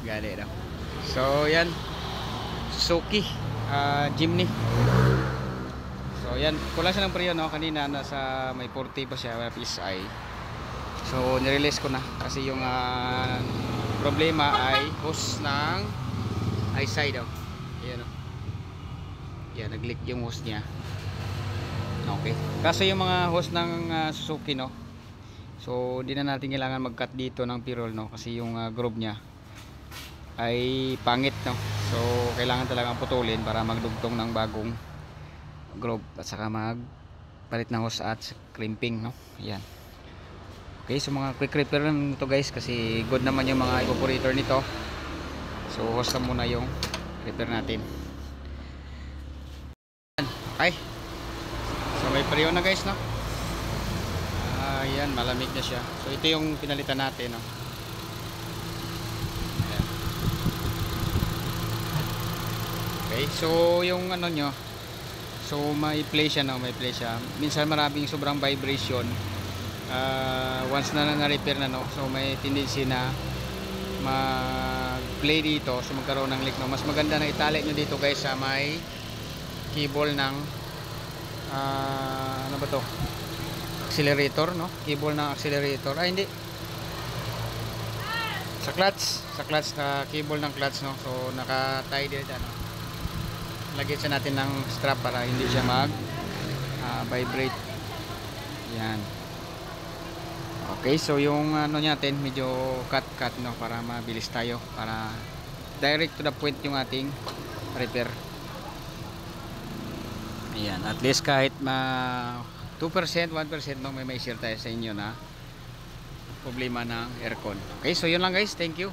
Gali daw. So yan, Suzuki Jimny. So yan, kulang siya ng presyo, no? Kanina nasa may 40 pa siya, PSI. So nirelease ko na kasi yung problema ay hose ng ISI daw. Ayan, no? Yan, nag-leak yung hose niya. Okay, kaso yung mga hose ng Suzuki, no, so hindi na natin kailangan mag-cut dito ng pirol, no, kasi yung groove niya ay pangit, no. So kailangan talagang putulin para magdugtong ng bagong groove at saka magpalit ng hose at crimping, no. Yan. Okay, so mga quick repair lang ito guys, kasi good naman yung mga evaporator nito. So hose na muna yung repair natin. Ay, so may preo na guys, no. Ayan, malamig na siya. So ito yung pinalitan natin, no. Ayan. Okay, so yung ano nyo, so may play siya, no, may play siya. Minsan maraming sobrang vibration. Once na na-repair na, no, so may tendency na mag-play dito, so magkaroon ng leak, no. Mas maganda na itali nyo dito guys sa may cable ng ano ba to, accelerator, no, cable ng accelerator, ay hindi, sa clutch na cable ng clutch, no. So naka-tie dito, no. Lagyan siya natin ng strap para hindi siya mag vibrate. Yan. Okay, so yung ano natin medyo cut, no, para mabilis tayo, para direct to the point yung ating repair. Ayan, at least kahit 2%, 1%, no, may share tayo sa inyo na problema ng aircon. Okay, so yun lang guys, thank you.